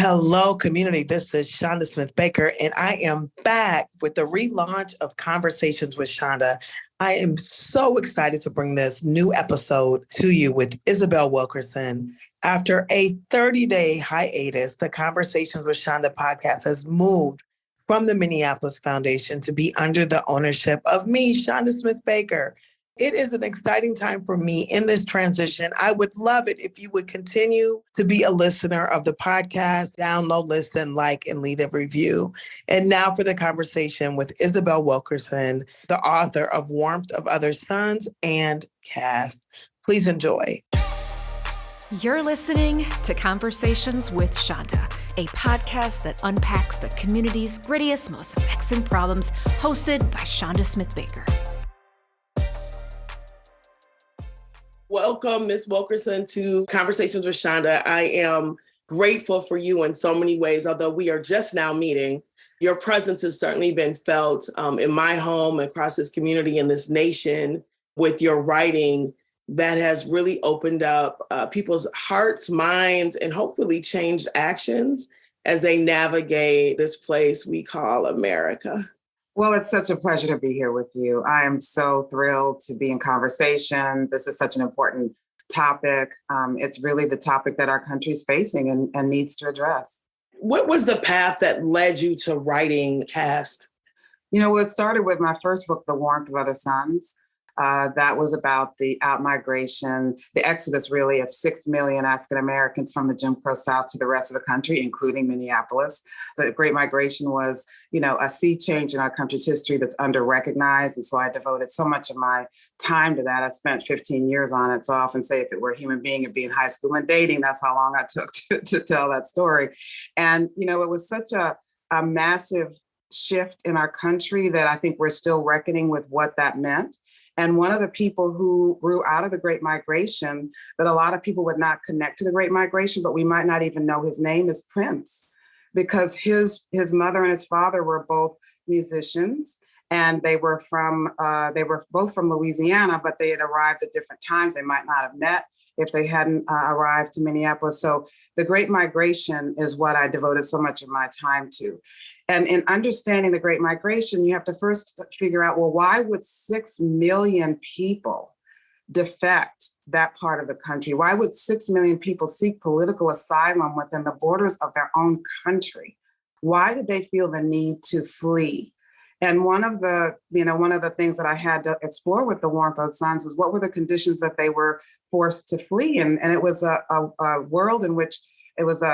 Hello, community. This is Chanda Smith-Baker, and I am back with the relaunch of Conversations with Chanda. I am so excited to bring this new episode to you with Isabel Wilkerson. After a 30-day hiatus, the Conversations with Chanda podcast has moved from the Minneapolis Foundation to be under the ownership of me, Chanda Smith-Baker. It is an exciting time for me in this transition. I would love it if you would continue to be a listener of the podcast, download, listen, like, and leave a review. And now for the conversation with Isabel Wilkerson, the author of Warmth of Other Suns and Caste. Please enjoy. You're listening to Conversations with Chanda, a podcast that unpacks the community's grittiest, most vexing problems, hosted by Chanda Smith-Baker. Welcome, Ms. Wilkerson, to Conversations with Chanda. I am grateful for you in so many ways, although we are just now meeting. Your presence has certainly been felt in my home, across this community, in this nation, with your writing that has really opened up people's hearts, minds, and hopefully changed actions as they navigate this place we call America. Well, it's such a pleasure to be here with you. I am so thrilled to be in conversation. This is such an important topic. It's really the topic that our country is facing and needs to address. What was the path that led you to writing Caste? It started with my first book, The Warmth of Other Suns. That was about the outmigration, the exodus really of 6 million African Americans from the Jim Crow South to the rest of the country, including Minneapolis. The Great Migration was, a sea change in our country's history that's under-recognized. And so I devoted so much of my time to that. I spent 15 years on it. So I often say if it were a human being, it'd be in high school and dating. That's how long I took to tell that story. And, it was such a massive shift in our country that I think we're still reckoning with what that meant. And one of the people who grew out of the Great Migration that a lot of people would not connect to the Great Migration, but we might not even know his name, is Prince, because his mother and his father were both musicians, and they were both from Louisiana, but they had arrived at different times. They might not have met if they hadn't arrived to Minneapolis. So the Great Migration is what I devoted so much of my time to. And in understanding the Great Migration, you have to first figure out, well, why would 6 million people defect that part of the country? Why would 6 million people seek political asylum within the borders of their own country? Why did they feel the need to flee? And one of the things that I had to explore with the Warmth of Suns is what were the conditions that they were forced to flee? And it was a world in which it was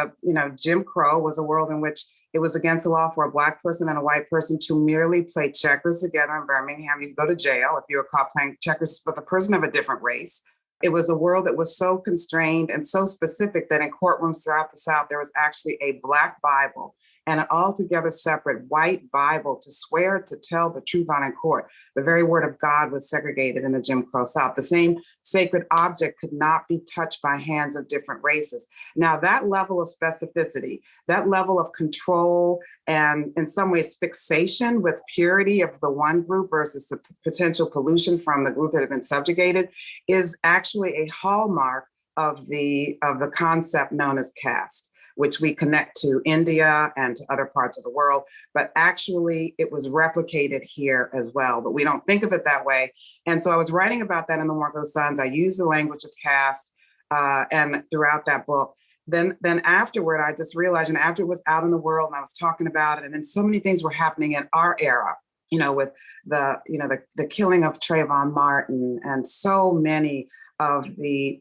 Jim Crow was a world in which it was against the law for a Black person and a white person to merely play checkers together in Birmingham. You could go to jail if you were caught playing checkers with a person of a different race. It was a world that was so constrained and so specific that in courtrooms throughout the South, there was actually a Black Bible and an altogether separate white Bible to swear to tell the truth on in court. The very word of God was segregated in the Jim Crow South. The same sacred object could not be touched by hands of different races. Now, that level of specificity, that level of control, and in some ways fixation with purity of the one group versus the potential pollution from the group that had been subjugated, is actually a hallmark of the concept known as caste, which we connect to India and to other parts of the world. But actually, it was replicated here as well, but we don't think of it that way. And so I was writing about that in The Warmth of the Suns. I used the language of caste and throughout that book. Then afterward, I just realized, and after it was out in the world and I was talking about it, and then so many things were happening in our era, with the killing of Trayvon Martin and so many of the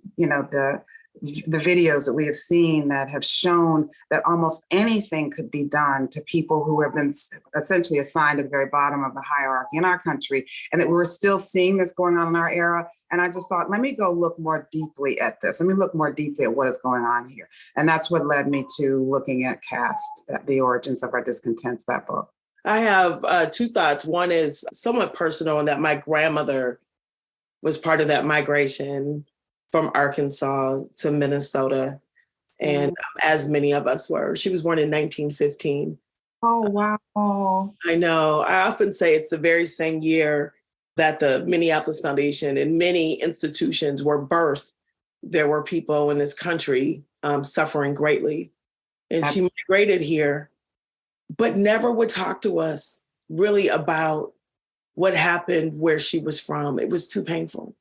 videos that we have seen that have shown that almost anything could be done to people who have been essentially assigned at the very bottom of the hierarchy in our country, and that we're still seeing this going on in our era. And I just thought, let me go look more deeply at this. Let me look more deeply at what is going on here. And that's what led me to looking at Caste, The Origins of Our Discontents, that book. I have two thoughts. One is somewhat personal in that my grandmother was part of that migration from Arkansas to Minnesota. And as many of us were. She was born in 1915. Oh, wow. I know. I often say it's the very same year that the Minneapolis Foundation and many institutions were birthed. There were people in this country suffering greatly and she migrated here, but never would talk to us really about what happened where she was from. It was too painful.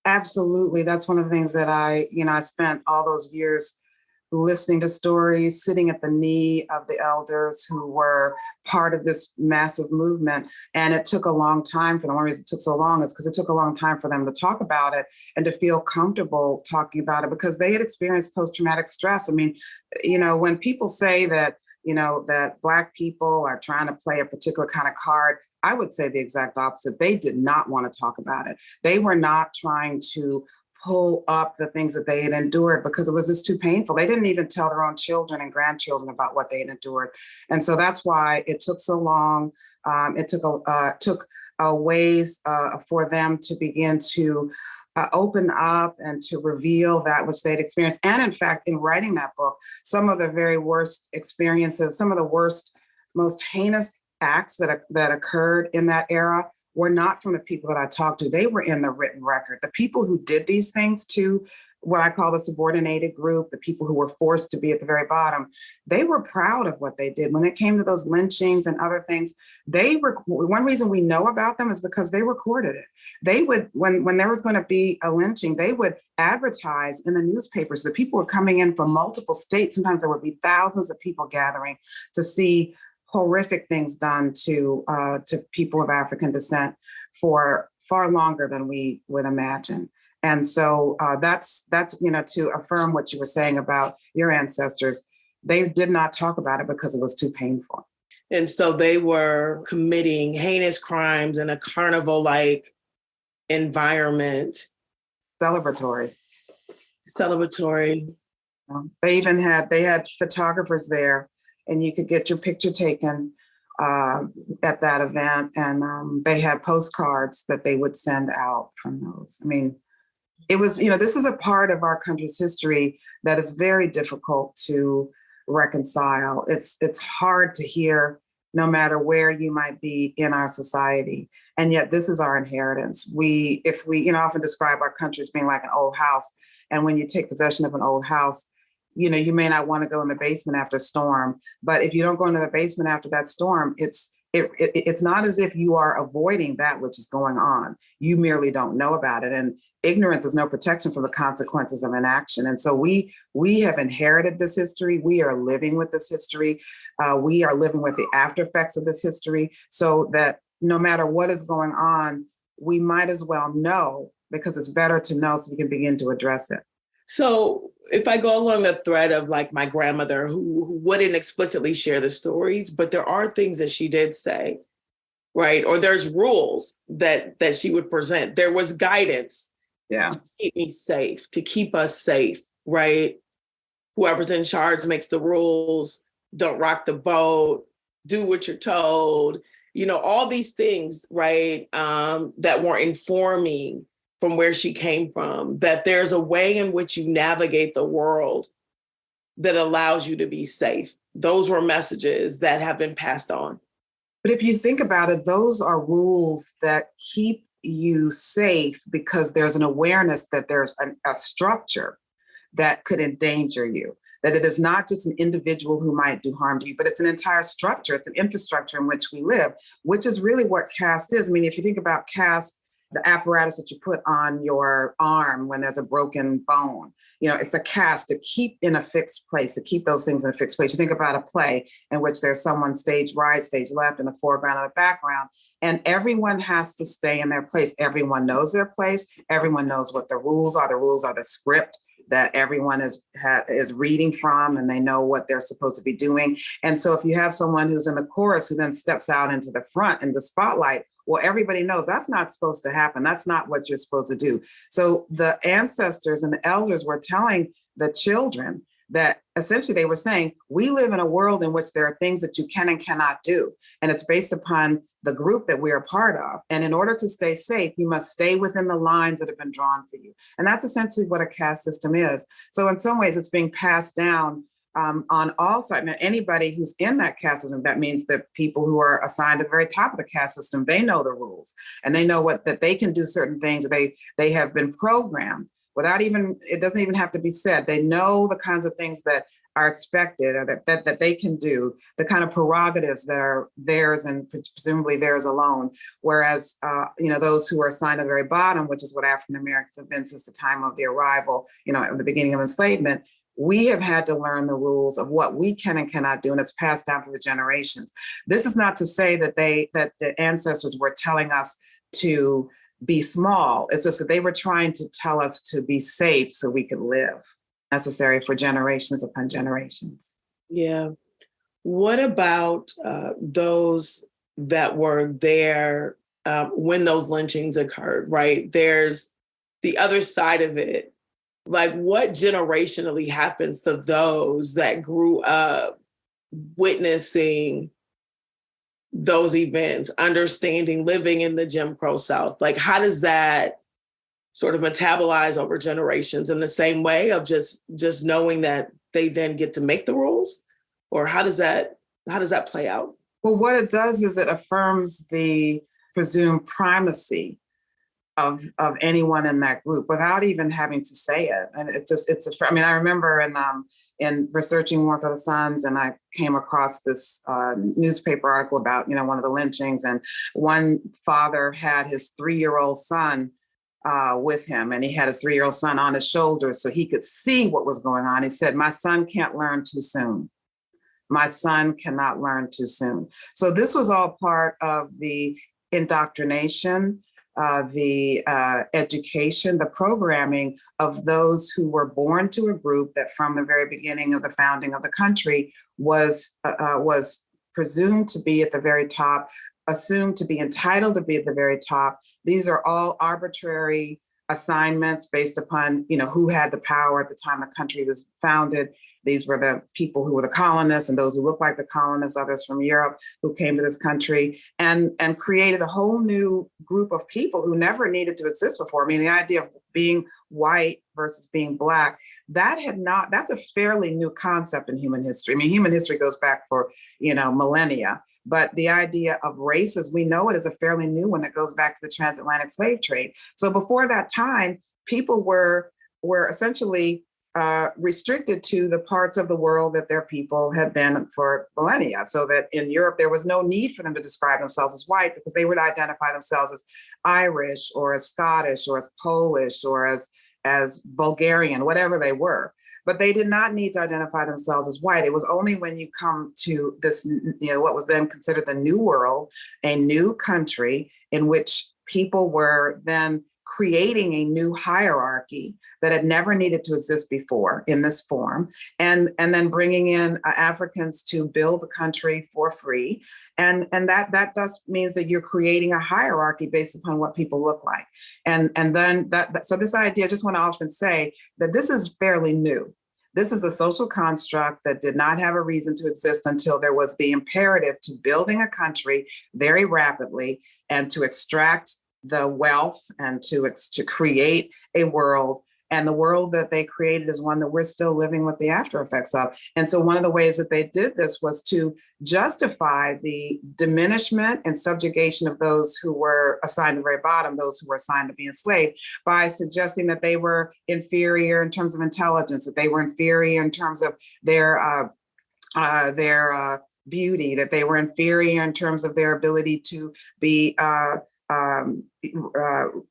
Absolutely. That's one of the things that I spent all those years listening to stories, sitting at the knee of the elders who were part of this massive movement. And it took a long time for them. One reason it took so long is because it took a long time for them to talk about it and to feel comfortable talking about it, because they had experienced post-traumatic stress. I mean, when people say that, that Black people are trying to play a particular kind of card, I would say the exact opposite. They did not want to talk about it. They were not trying to pull up the things that they had endured because it was just too painful. They didn't even tell their own children and grandchildren about what they had endured. And so that's why it took so long. It took a ways for them to begin to open up and to reveal that which they'd experienced. And in fact, in writing that book, some of the very worst experiences, some of the worst, most heinous acts that occurred in that era were not from the people that I talked to. They were in the written record. The people who did these things to what I call the subordinated group, the people who were forced to be at the very bottom, they were proud of what they did. When it came to those lynchings and other things, one reason we know about them is because they recorded it. They would, when there was going to be a lynching, they would advertise in the newspapers. The people were coming in from multiple states. Sometimes there would be thousands of people gathering to see horrific things done to people of African descent for far longer than we would imagine. And so that's to affirm what you were saying about your ancestors. They did not talk about it because it was too painful. And so they were committing heinous crimes in a carnival-like environment. Celebratory. They had photographers there, and you could get your picture taken at that event. And they had postcards that they would send out from those. I mean, it was, this is a part of our country's history that is very difficult to reconcile. It's hard to hear no matter where you might be in our society. And yet this is our inheritance. We often describe our country as being like an old house. And when you take possession of an old house, you may not want to go in the basement after a storm, but if you don't go into the basement after that storm, it's not as if you are avoiding that which is going on. You merely don't know about it. And ignorance is no protection from the consequences of inaction. And so we have inherited this history. We are living with this history. We are living with the after effects of this history, so that no matter what is going on, we might as well know, because it's better to know so we can begin to address it. So if I go along the thread of like my grandmother who wouldn't explicitly share the stories, but there are things that she did say, right? Or there's rules that she would present. There was guidance to keep me safe, to keep us safe, right? Whoever's in charge makes the rules, don't rock the boat, do what you're told, all these things, right? That were informing from where she came from, that there's a way in which you navigate the world that allows you to be safe. Those were messages that have been passed on. But if you think about it, those are rules that keep you safe because there's an awareness that there's a structure that could endanger you, that it is not just an individual who might do harm to you, but it's an entire structure. It's an infrastructure in which we live, which is really what caste is. I mean, if you think about caste, the apparatus that you put on your arm when there's a broken bone, it's a cast to keep in a fixed place, to keep those things in a fixed place. You think about a play in which there's someone stage right, stage left, in the foreground or the background, and everyone has to stay in their place. Everyone knows their place. Everyone knows what the rules are. The rules are the script that everyone is reading from, and they know what they're supposed to be doing. And so if you have someone who's in the chorus who then steps out into the front in the spotlight, well, everybody knows that's not supposed to happen. That's not what you're supposed to do. So the ancestors and the elders were telling the children that essentially they were saying, we live in a world in which there are things that you can and cannot do. And it's based upon the group that we are part of. And in order to stay safe, you must stay within the lines that have been drawn for you. And that's essentially what a caste system is. So in some ways, it's being passed down on all sides. Now, anybody who's in that caste system, that means that people who are assigned at the very top of the caste system, they know the rules and they know that they can do certain things. They have been programmed without it doesn't even have to be said. They know the kinds of things that are expected, or that they can do, the kind of prerogatives that are theirs and presumably theirs alone. Whereas, those who are assigned at the very bottom, which is what African Americans have been since the time of the arrival, at the beginning of enslavement, we have had to learn the rules of what we can and cannot do, and it's passed down through the generations. This is not to say that the ancestors were telling us to be small. It's just that they were trying to tell us to be safe so we could live, necessary for generations upon generations. Yeah. What about those that were there when those lynchings occurred, right? There's the other side of it. Like, what generationally happens to those that grew up witnessing those events, understanding, living in the Jim Crow South? Like, how does that sort of metabolize over generations in the same way of just knowing that they then get to make the rules? Or how does that play out? Well, what it does is it affirms the presumed primacy of anyone in that group without even having to say it. And I remember in researching Warmth of the Suns, and I came across this newspaper article about, one of the lynchings, and one father had his 3-year-old son with him, and he had his 3-year-old son on his shoulders so he could see what was going on. He said, "My son can't learn too soon. My son cannot learn too soon." So this was all part of the indoctrination, the education, the programming of those who were born to a group that from the very beginning of the founding of the country was presumed to be at the very top, assumed to be entitled to be at the very top. These are all arbitrary assignments based upon, who had the power at the time the country was founded. These were the people who were the colonists and those who looked like the colonists, others from Europe who came to this country and created a whole new group of people who never needed to exist before. I mean, the idea of being white versus being Black, that's a fairly new concept in human history. I mean, human history goes back for, millennia. But the idea of race, as we know it, is a fairly new one that goes back to the transatlantic slave trade. So before that time, people were essentially restricted to the parts of the world that their people had been for millennia. So that in Europe, there was no need for them to describe themselves as white because they would identify themselves as Irish or as Scottish or as Polish or as Bulgarian, whatever they were. But they did not need to identify themselves as white. It was only when you come to this, what was then considered the New World, a new country in which people were then creating a new hierarchy that had never needed to exist before in this form, and then bringing in Africans to build the country for free. And that thus means that you're creating a hierarchy based upon what people look like. And then so this idea, I just want to often say that this is fairly new. This is a social construct that did not have a reason to exist until there was the imperative to building a country very rapidly and to extract the wealth and to create a world. And the world that they created is one that we're still living with the after effects of. And so one of the ways that they did this was to justify the diminishment and subjugation of those who were assigned to the very bottom, those who were assigned to be enslaved, by suggesting that they were inferior in terms of intelligence, that they were inferior in terms of their beauty, that they were inferior in terms of their ability to be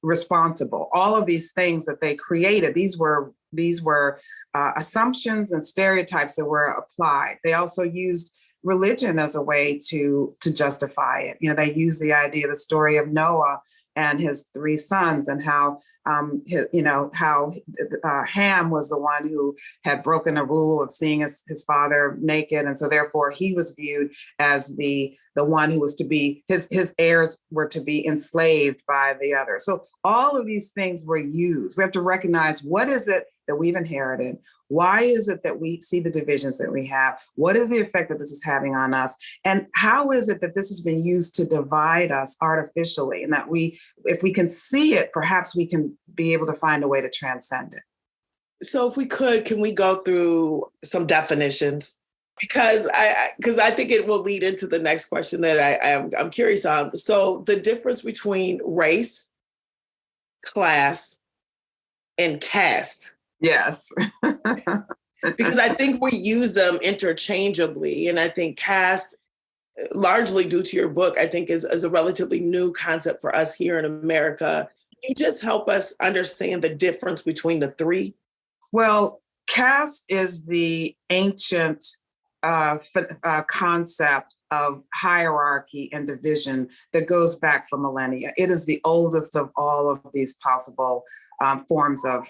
responsible. All of these things that they created, these were assumptions and stereotypes that were applied. They also used religion as a way to justify it. They used the idea, the story of Noah and his 3 sons, and how Ham was the one who had broken a rule of seeing his father naked, and so therefore he was viewed as the one who was to be, his heirs were to be enslaved by the other. So all of these things were used. We have to recognize, what is it that we've inherited? Why is it that we see the divisions that we have? What is the effect that this is having on us? And how is it that this has been used to divide us artificially? And that if we can see it, perhaps we can be able to find a way to transcend it. So if we can we go through some definitions? Because I think it will lead into the next question that I'm curious on. So the difference between race, class, and caste. Yes. because I think we use them interchangeably. And I think caste, largely due to your book, I think is a relatively new concept for us here in America. Can you just help us understand the difference between the three? Well, caste is the ancient concept of hierarchy and division that goes back for millennia. It is the oldest of all of these possible forms of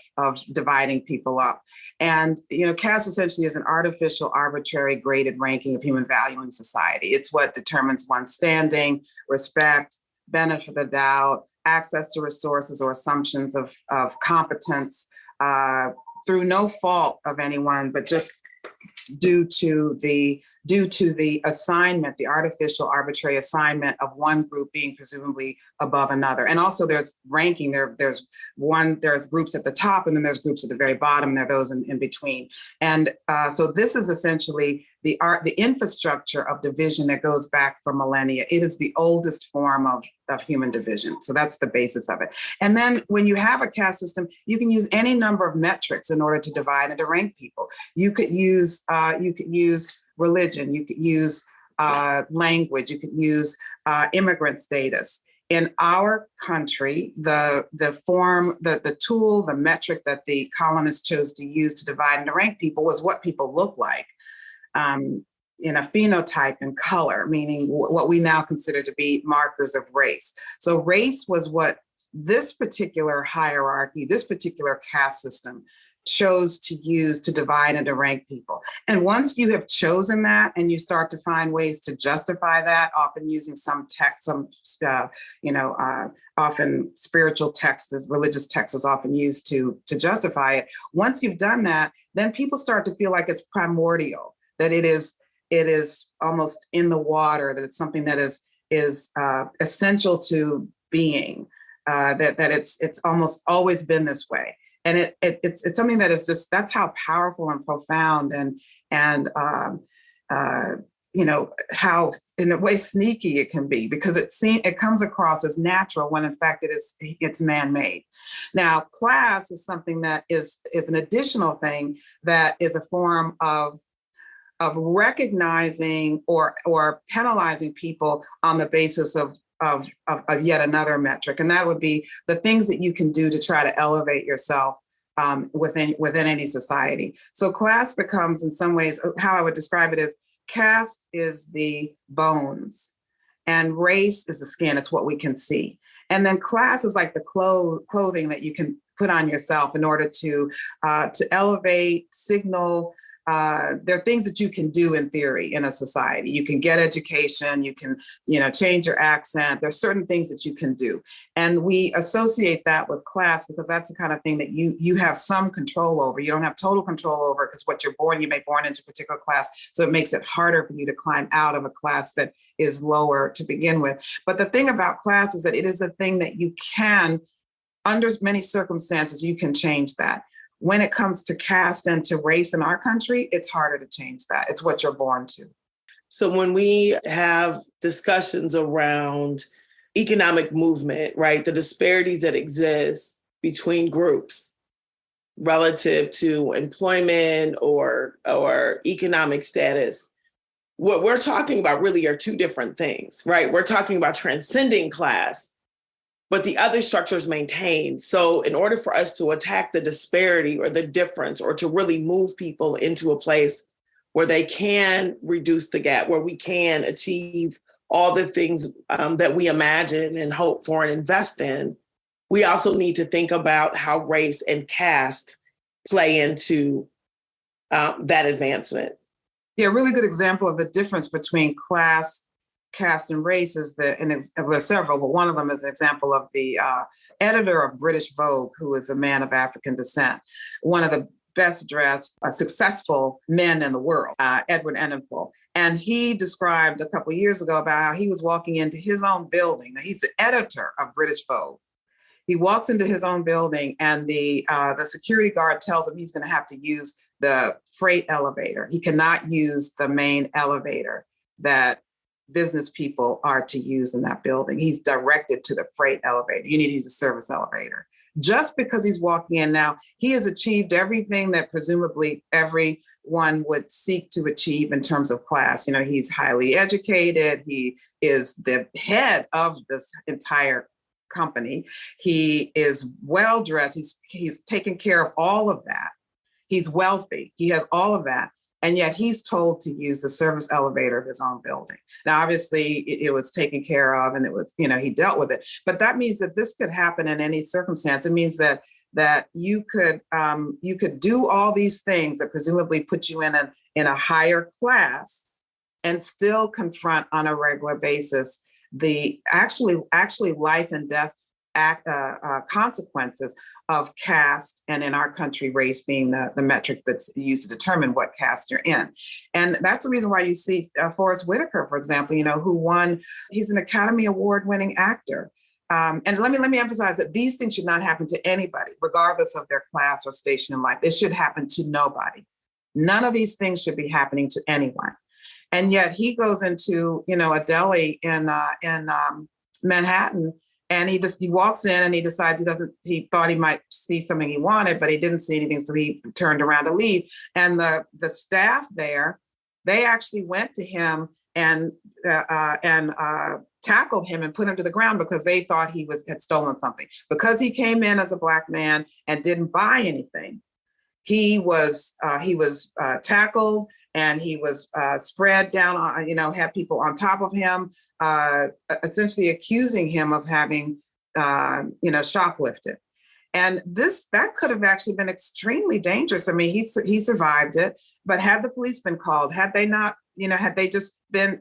dividing people up. And, caste essentially is an artificial, arbitrary, graded ranking of human value in society. It's what determines one's standing, respect, benefit of the doubt, access to resources or assumptions of competence through no fault of anyone, but just due to the assignment, the artificial, arbitrary assignment of one group being presumably above another. And also there's ranking, there's groups at the top, and then there's groups at the very bottom, and there are those in between. And so this is essentially the infrastructure of division that goes back for millennia. It is the oldest form of human division. So that's the basis of it. And then when you have a caste system, you can use any number of metrics in order to divide and to rank people. You could use religion, you could use language, you could use immigrant status. In our country, the tool, the metric that the colonists chose to use to divide and to rank people was what people look like in a phenotype and color, meaning what we now consider to be markers of race. So race was what this particular hierarchy, this particular caste system chose to use to divide and to rank people. And once you have chosen that and you start to find ways to justify that, often using some text, often spiritual text, religious text is often used to justify it. Once you've done that, then people start to feel like it's primordial, that it is almost in the water, that it's something that is essential to being, that it's almost always been this way. And it's something that is just, that's how powerful and profound and how in a way sneaky it can be, because it comes across as natural when in fact it's man-made. Now, class is something that is an additional thing that is a form of recognizing or penalizing people on the basis of yet another metric. And that would be the things that you can do to try to elevate yourself within any society. So class becomes, in some ways, how I would describe it is, caste is the bones and race is the skin. It's what we can see. And then class is like the clothing that you can put on yourself in order to elevate, signal. There are things that you can do in theory in a society. You can get education, you can, change your accent. There's certain things that you can do. And we associate that with class because that's the kind of thing that you have some control over. You don't have total control over, because what you may be born into a particular class. So it makes it harder for you to climb out of a class that is lower to begin with. But the thing about class is that it is a thing that you can, under many circumstances, you can change that. When it comes to caste and to race in our country, it's harder to change that. It's what you're born to. So when we have discussions around economic movement, right, the disparities that exist between groups relative to employment or economic status, what we're talking about really are two different things, right? We're talking about transcending class, but the other structure is maintained. So in order for us to attack the disparity or the difference, or to really move people into a place where they can reduce the gap, where we can achieve all the things that we imagine and hope for and invest in, we also need to think about how race and caste play into that advancement. Yeah, a really good example of the difference between class, caste, and race is there's several, but one of them is an example of the editor of British Vogue, who is a man of African descent, one of the best dressed, successful men in the world, Edward Enninful. And he described a couple of years ago about how he was walking into his own building. Now, he's the editor of British Vogue. He walks into his own building and the security guard tells him he's going to have to use the freight elevator. He cannot use the main elevator that business people are to use in that building. He's directed to the freight elevator. You need to use a service elevator. Just because he's walking in now, he has achieved everything that presumably every one would seek to achieve in terms of class. You know, he's highly educated. He is the head of this entire company. He is well dressed. He's taken care of all of that. He's wealthy. He has all of that. And yet he's told to use the service elevator of his own building. Now, obviously, it was taken care of and it was, you know, he dealt with it. But that means that this could happen in any circumstance. It means that you could do all these things that presumably put you in a higher class and still confront on a regular basis the actually life and death consequences of caste, and in our country, race being the metric that's used to determine what caste you're in. And that's the reason why you see Forrest Whitaker, for example, you know, who won, he's an Academy Award winning actor. And let me emphasize that these things should not happen to anybody, regardless of their class or station in life. It should happen to nobody. None of these things should be happening to anyone. And yet he goes into, you know, a deli in Manhattan, and he walks in and he decides he thought he might see something he wanted, but he didn't see anything. So he turned around to leave. And the staff there, they actually went to him and tackled him and put him to the ground because they thought he had stolen something. Because he came in as a Black man and didn't buy anything, he was tackled, and he was spread down on, you know, had people on top of him, essentially accusing him of having, you know, shoplifted. And that could have actually been extremely dangerous. I mean, he survived it, but had the police been called, had they not, you know, had they just been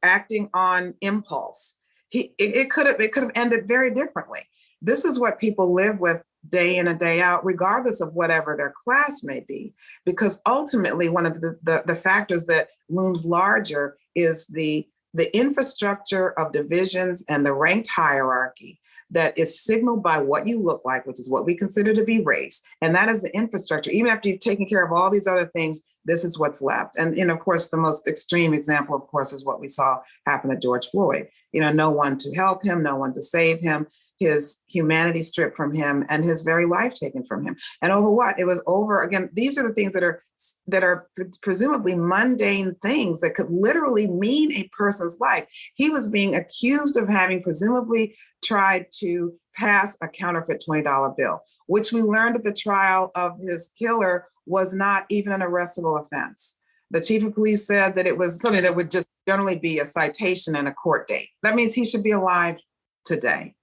acting on impulse, it could have ended very differently. This is what people live with day in and day out, regardless of whatever their class may be, because ultimately one of the factors that looms larger is the infrastructure of divisions and the ranked hierarchy that is signaled by what you look like, which is what we consider to be race. And that is the infrastructure. Even after you've taken care of all these other things, this is what's left. And of course, the most extreme example, of course, is what we saw happen to George Floyd. You know, no one to help him, no one to save him, his humanity stripped from him, and his very life taken from him. And over what? It was over, again, these are the things that are presumably mundane things that could literally mean a person's life. He was being accused of having presumably tried to pass a counterfeit $20 bill, which we learned at the trial of his killer was not even an arrestable offense. The chief of police said that it was something that would just generally be a citation and a court date. That means he should be alive today.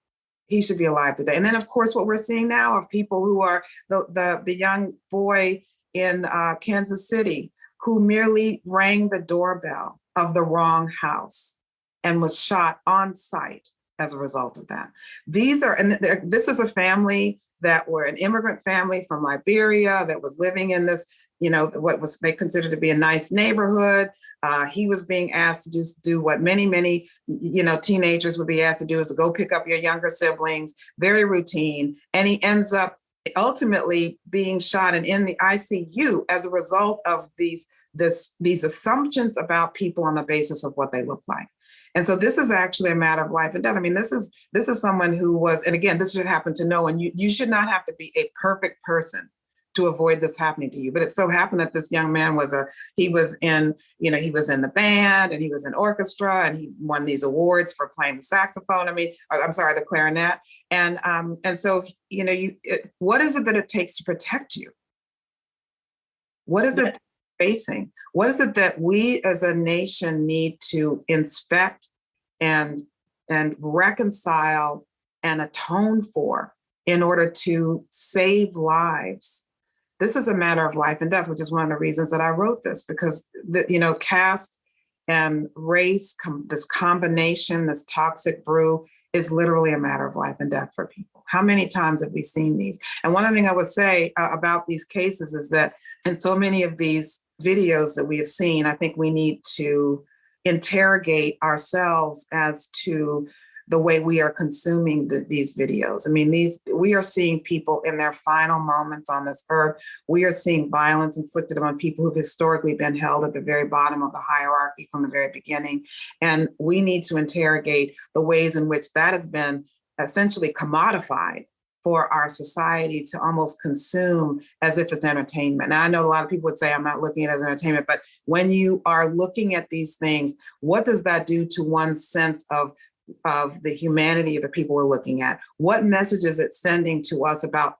He should be alive today. And then, of course, what we're seeing now of people who are the young boy in Kansas City who merely rang the doorbell of the wrong house and was shot on sight as a result of that. This is a family that were an immigrant family from Liberia that was living in this, you know, what was they considered to be a nice neighborhood. He was being asked to do what many, you know, teenagers would be asked to do, is to go pick up your younger siblings, very routine. And he ends up ultimately being shot and in the ICU as a result of these assumptions about people on the basis of what they look like. And so this is actually a matter of life and death. I mean, this is someone who was, and again, this should happen to no one. You should not have to be a perfect person to avoid this happening to you. But it so happened that this young man he was in the band and he was in orchestra and he won these awards for playing the saxophone. The clarinet. And so, you know, what is it that it takes to protect you? What is it facing? What is it that we as a nation need to inspect and reconcile and atone for in order to save lives? This is a matter of life and death, which is one of the reasons that I wrote this, because caste and race, this combination, this toxic brew, is literally a matter of life and death for people. How many times have we seen these? And one other thing I would say about these cases is that in so many of these videos that we have seen, I think we need to interrogate ourselves as to the way we are consuming these videos. I mean, we are seeing people in their final moments on this earth. We are seeing violence inflicted on people who've historically been held at the very bottom of the hierarchy from the very beginning. And we need to interrogate the ways in which that has been essentially commodified for our society to almost consume as if it's entertainment. Now, I know a lot of people would say I'm not looking at it as entertainment, but when you are looking at these things, what does that do to one's sense of the humanity of the people we're looking at? What message is it sending to us about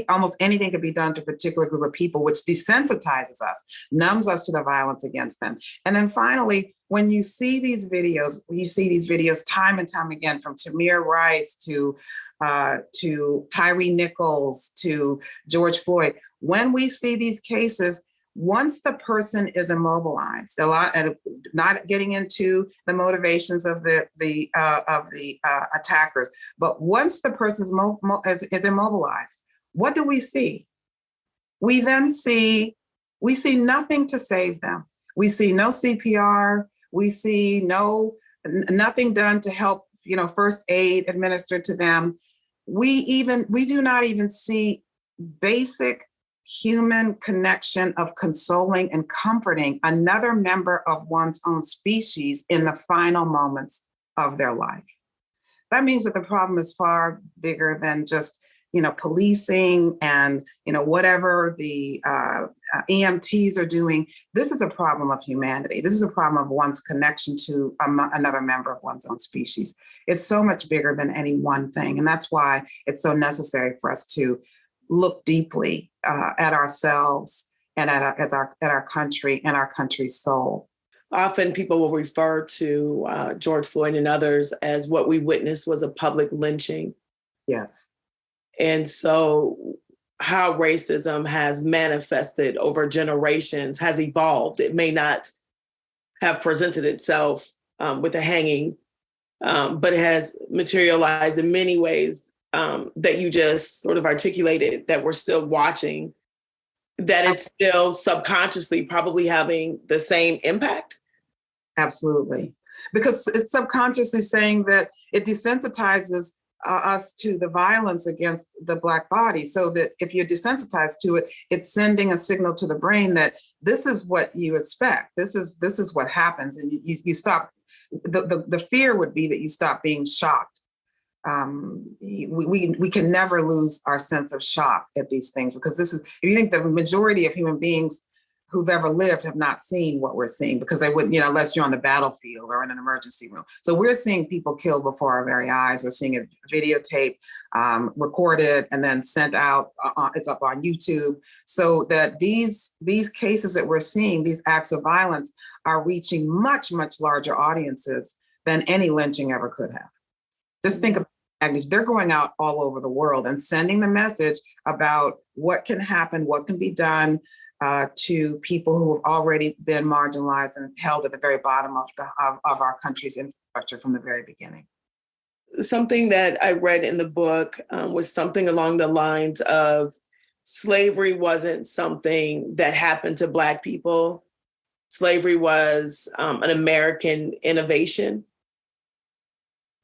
almost anything could be done to a particular group of people, which desensitizes us, numbs us to the violence against them. And then finally, when you see these videos time and time again, from Tamir Rice to Tyree Nichols to George Floyd, when we see these cases, once the person is immobilized, not getting into the motivations of the attackers, but once the person is immobilized, what do we see? We see nothing to save them. We see no CPR. We see nothing done to help, first aid administered to them. We do not even see basic human connection of consoling and comforting another member of one's own species in the final moments of their life. That means that the problem is far bigger than just, policing and, whatever the EMTs are doing. This is a problem of humanity. This is a problem of one's connection to another member of one's own species. It's so much bigger than any one thing. And that's why it's so necessary for us to look deeply at ourselves and at our country and our country's soul. Often people will refer to George Floyd and others as what we witnessed was a public lynching. Yes. And so how racism has manifested over generations has evolved. It may not have presented itself with a hanging, but it has materialized in many ways that you just sort of articulated, that we're still watching, that it's still subconsciously probably having the same impact? Absolutely. Because it's subconsciously saying that it desensitizes us to the violence against the Black body, so that if you're desensitized to it, it's sending a signal to the brain that this is what you expect. This is what happens. And you stop. The fear would be that you stop being shocked. We can never lose our sense of shock at these things, because if you think the majority of human beings who've ever lived have not seen what we're seeing, because they wouldn't, unless you're on the battlefield or in an emergency room. So we're seeing people killed before our very eyes. We're seeing it videotaped, recorded, and then sent out. It's up on YouTube. So that these cases that we're seeing, these acts of violence, are reaching much, much larger audiences than any lynching ever could have. Just think about it. They're going out all over the world and sending the message about what can happen, what can be done to people who have already been marginalized and held at the very bottom of our country's infrastructure from the very beginning. Something that I read in the book was something along the lines of slavery wasn't something that happened to Black people. Slavery was an American innovation.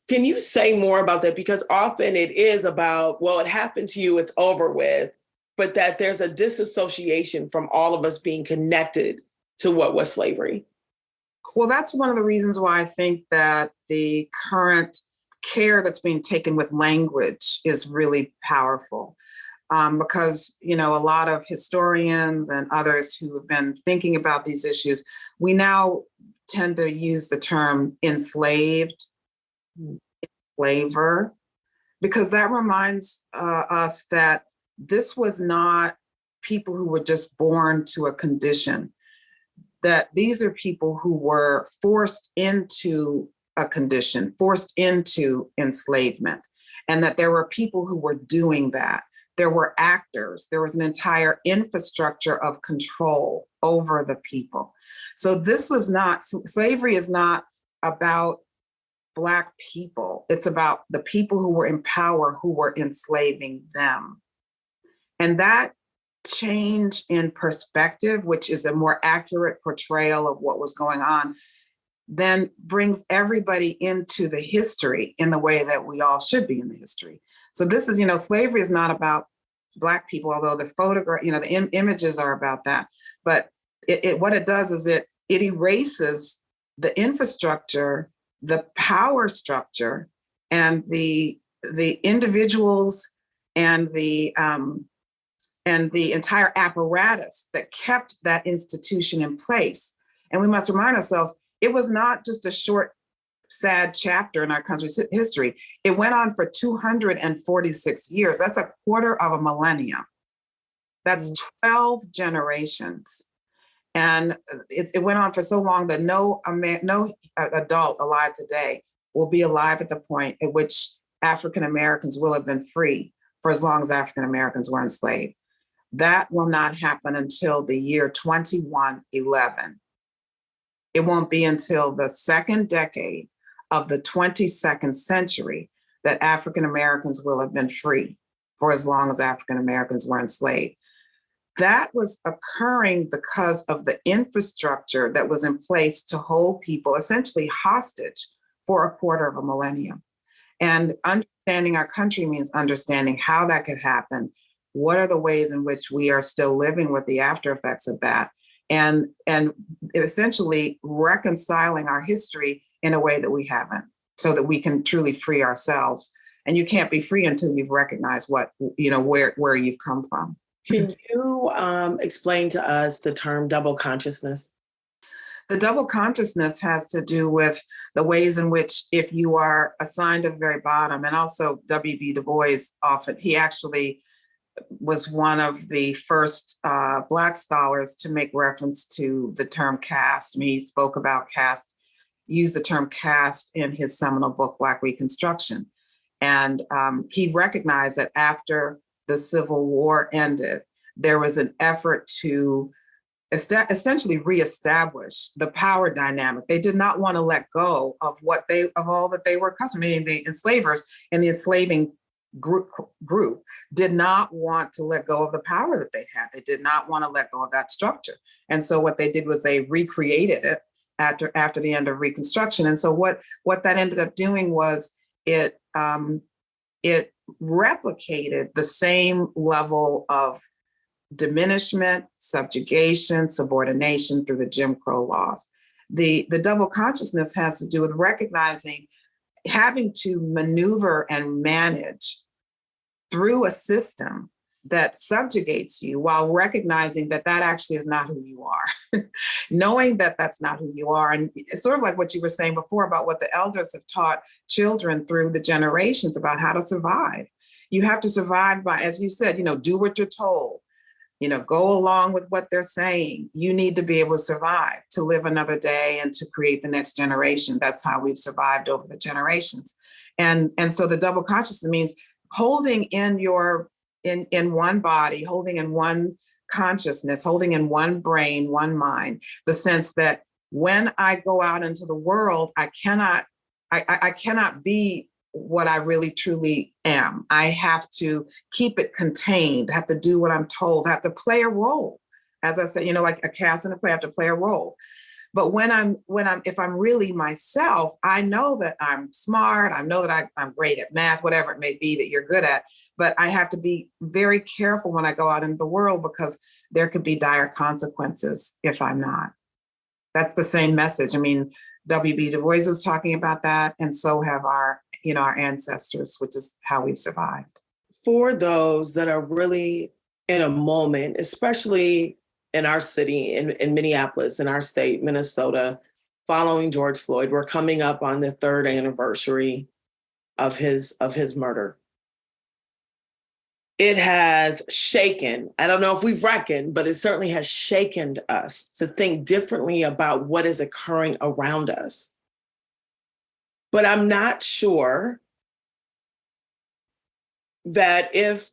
Can you say more about that? Because often it is about, well, it happened to you, it's over with, but that there's a disassociation from all of us being connected to what was slavery. Well, that's one of the reasons why I think that the current care that's being taken with language is really powerful. Because, a lot of historians and others who have been thinking about these issues, we now tend to use the term enslaved, enslaver, because that reminds us that this was not people who were just born to a condition, that these are people who were forced into a condition, forced into enslavement, and that there were people who were doing that. There were actors. There was an entire infrastructure of control over the people. So slavery is not about Black people. It's about the people who were in power, who were enslaving them. And that change in perspective, which is a more accurate portrayal of what was going on, then brings everybody into the history in the way that we all should be in the history. So this is, slavery is not about Black people, although the photograph, the images are about that. But what it does is it erases the infrastructure, the power structure, and the the individuals and the entire apparatus that kept that institution in place. And we must remind ourselves, it was not just a short, sad chapter in our country's history. It went on for 246 years. That's a quarter of a millennium. That's 12 generations. And it went on for so long that no adult alive today will be alive at the point at which African Americans will have been free for as long as African Americans were enslaved. That will not happen until the year 2111. It won't be until the second decade of the 22nd century that African Americans will have been free for as long as African Americans were enslaved. That was occurring because of the infrastructure that was in place to hold people essentially hostage for a quarter of a millennium. And understanding our country means understanding how that could happen. What are the ways in which we are still living with the after effects of that? And essentially reconciling our history in a way that we haven't, so that we can truly free ourselves. And you can't be free until you've recognized where you've come from. Can you explain to us the term double consciousness? The double consciousness has to do with the ways in which, if you are assigned at the very bottom, and also W.B. Du Bois he actually was one of the first Black scholars to make reference to the term caste. He spoke about caste, used the term caste in his seminal book, Black Reconstruction. And he recognized that after the Civil War ended, there was an effort to essentially reestablish the power dynamic. They did not want to let go of all that they were accustomed, meaning the enslavers and the enslaving group did not want to let go of the power that they had. They did not want to let go of that structure. And so what they did was they recreated it after the end of Reconstruction. And so what that ended up doing was it replicated the same level of diminishment, subjugation, subordination through the Jim Crow laws. The double consciousness has to do with recognizing having to maneuver and manage through a system that subjugates you while recognizing that actually is not who you are. Knowing that that's not who you are. And it's sort of like what you were saying before about what the elders have taught children through the generations about how to survive. You have to survive by, as you said, do what you're told, go along with what they're saying. You need to be able to survive, to live another day and to create the next generation. That's how we've survived over the generations. And so the double consciousness means holding in one body, holding in one consciousness, holding in one brain, one mind, the sense that when I go out into the world, I cannot be what I really truly am. I have to keep it contained, have to do what I'm told, have to play a role. As I said, like a cast and a play, I have to play a role. But if I'm really myself, I know that I'm smart. I know that I'm great at math, whatever it may be that you're good at. But I have to be very careful when I go out into the world because there could be dire consequences if I'm not. That's the same message. I mean, W.B. Du Bois was talking about that, and so have our ancestors, which is how we've survived. For those that are really in a moment, especially in our city, in Minneapolis, in our state, Minnesota, following George Floyd, we're coming up on the 3rd anniversary of his murder. It has shaken, I don't know if we've reckoned, but it certainly has shaken us to think differently about what is occurring around us. But I'm not sure that if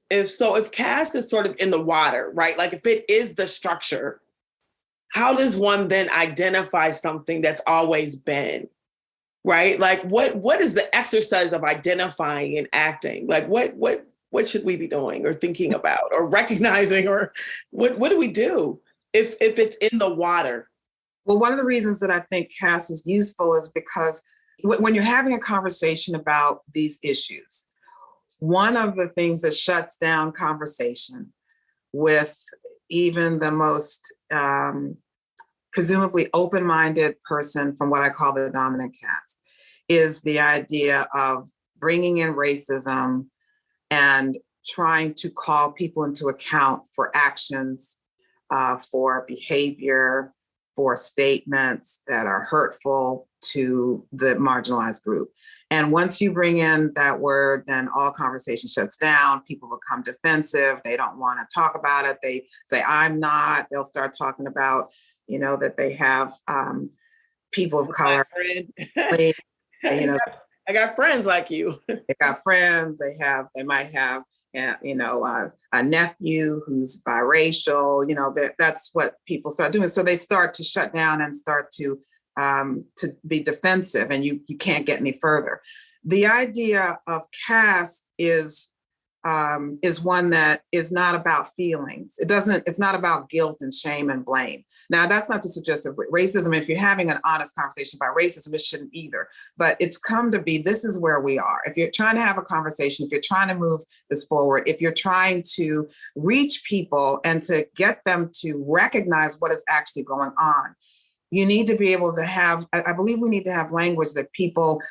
caste is sort of in the water, right? Like if it is the structure, how does one then identify something that's always been, right? Like what is the exercise of identifying and acting? Like what should we be doing or thinking about or recognizing, or what do we do if it's in the water? Well, one of the reasons that I think caste is useful is because when you're having a conversation about these issues, one of the things that shuts down conversation with even the most presumably open-minded person from what I call the dominant caste is the idea of bringing in racism and trying to call people into account for actions, for behavior, for statements that are hurtful to the marginalized group. And once you bring in that word, then all conversation shuts down. People become defensive. They don't want to talk about it. They say, I'm not. They'll start talking about, that they have people of color. I got friends like you. They got friends. They might have, a nephew who's biracial. That's what people start doing. So they start to shut down and start to be defensive, and you can't get any further. The idea of caste is one that is not about feelings. It's not about guilt and shame and blame. Now, that's not to suggest that racism, if you're having an honest conversation about racism, it shouldn't either. But it's come to be, this is where we are. If you're trying to have a conversation, if you're trying to move this forward, if you're trying to reach people and to get them to recognize what is actually going on, you need to be able to have, I believe we need to have language that people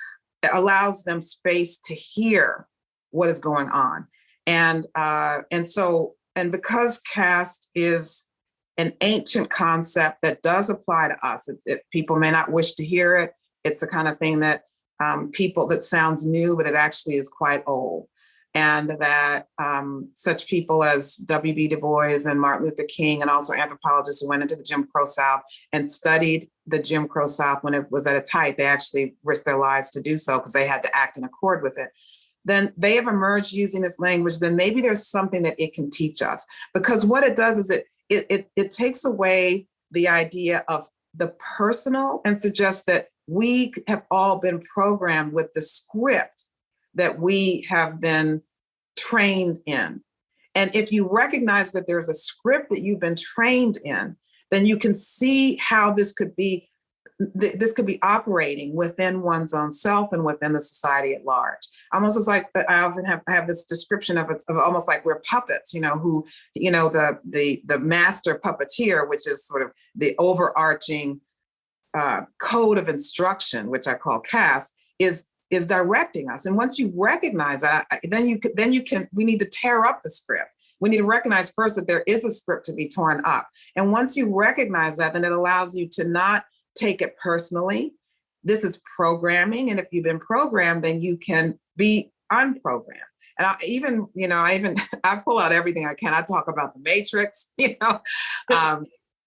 allows them space to hear what is going on. And because caste is an ancient concept that does apply to us, people may not wish to hear it. It's the kind of thing that that sounds new, but it actually is quite old. And that such people as W.B. Du Bois and Martin Luther King, and also anthropologists who went into the Jim Crow South and studied the Jim Crow South when it was at its height, they actually risked their lives to do so because they had to act in accord with it. Then they have emerged using this language, then maybe there's something that it can teach us. Because what it does is it takes away the idea of the personal and suggests that we have all been programmed with the script that we have been trained in. And if you recognize that there's a script that you've been trained in, then you can see how this could be operating within one's own self and within the society at large. Almost as like I often have this description of almost like we're puppets, who, the master puppeteer, which is sort of the overarching code of instruction, which I call caste, is directing us. And once you recognize that, we need to tear up the script. We need to recognize first that there is a script to be torn up. And once you recognize that, then it allows you to not take it personally. This is programming. And if you've been programmed, then you can be unprogrammed. And I pull out everything I can. I talk about the matrix,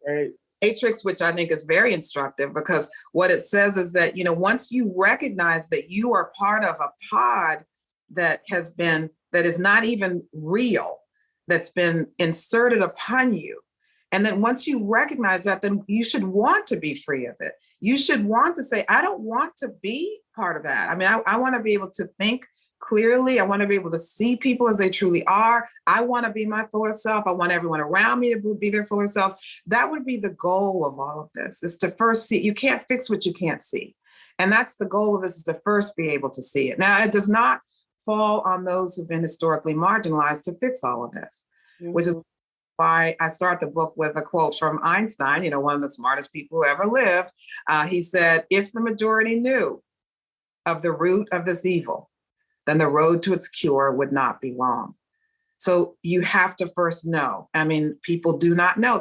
Right. Matrix, which I think is very instructive, because what it says is that, once you recognize that you are part of a pod that is not even real, that's been inserted upon you. And then once you recognize that, then you should want to be free of it. You should want to say, I don't want to be part of that. I mean, I want to be able to think clearly. I want to be able to see people as they truly are. I want to be my fuller self. I want everyone around me to be their fuller selves. That would be the goal of all of this, is to first see. You can't fix what you can't see. And that's the goal of this, is to first be able to see it. Now, it does not fall on those who've been historically marginalized to fix all of this, which is why I start the book with a quote from Einstein, one of the smartest people who ever lived. He said, if the majority knew of the root of this evil, then the road to its cure would not be long. So you have to first know. I mean, people do not know.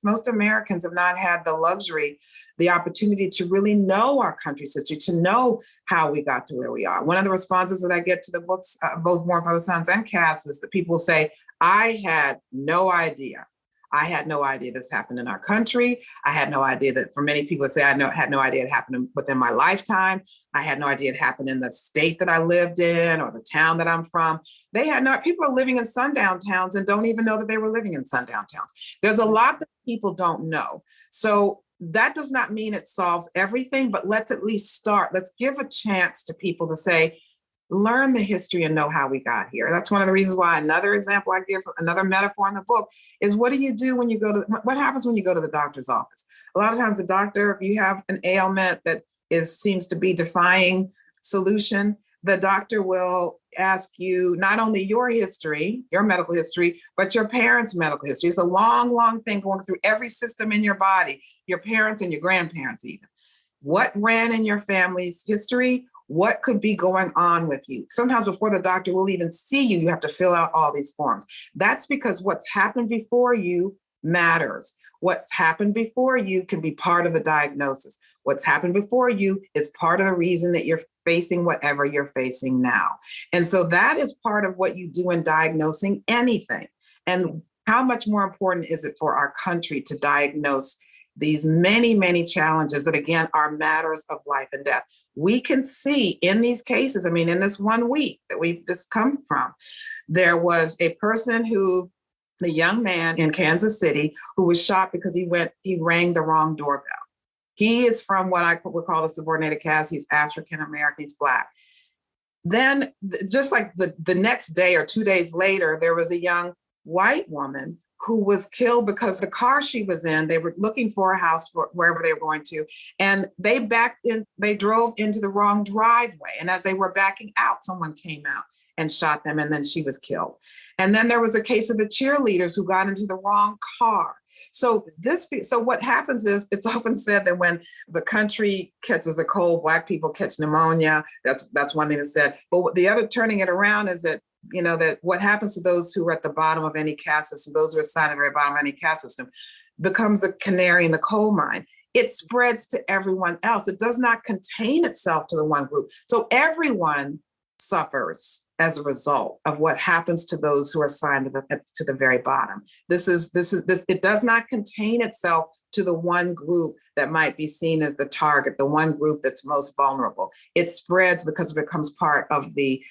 Most Americans have not had the luxury, the opportunity to really know our country's history, to know how we got to where we are. One of the responses that I get to the books, both Warmth of Other Suns and Caste, is that people say, I had no idea. I had no idea this happened in our country. I had no idea that, for many people say, had no idea it happened within my lifetime. I had no idea it happened in the state that I lived in or the town that I'm from. People are living in sundown towns and don't even know that they were living in sundown towns. There's a lot that people don't know. So that does not mean it solves everything, but let's at least start. Let's give a chance to people to say, learn the history and know how we got here. That's one of the reasons why another example I give, another metaphor in the book, is what do you do when you what happens when you go to the doctor's office? A lot of times the doctor, if you have an ailment that seems to be defying solution, the doctor will ask you not only your history, your medical history, but your parents' medical history. It's a long, long thing going through every system in your body, your parents and your grandparents even. What ran in your family's history? What could be going on with you? Sometimes before the doctor will even see you, you have to fill out all these forms. That's because what's happened before you matters. What's happened before you can be part of the diagnosis. What's happened before you is part of the reason that you're facing whatever you're facing now. And so that is part of what you do in diagnosing anything. And how much more important is it for our country to diagnose these many, many challenges that, again, are matters of life and death? We can see in these cases, I mean, in this 1 week that we've just come from, there was a person who, the young man in Kansas City, who was shot because he rang the wrong doorbell. He is from what I would call the subordinated caste. He's African American, he's Black. Then just like the next day or 2 days later, there was a young white woman who was killed because the car she was in, they were looking for a house for wherever they were going to, and they drove into the wrong driveway. And as they were backing out, someone came out and shot them, and then she was killed. And then there was a case of the cheerleaders who got into the wrong car. So what happens is, it's often said that when the country catches a cold, Black people catch pneumonia. That's one thing that's said. But the other, turning it around, is that, you know, that what happens to those who are at the bottom of any caste system, those who are assigned at the very bottom of any caste system, becomes a canary in the coal mine. It spreads to everyone else. It does not contain itself to the one group. So everyone suffers as a result of what happens to those who are assigned to the very bottom. It does not contain itself to the one group that might be seen as the target, the one group that's most vulnerable. It spreads because it becomes part of the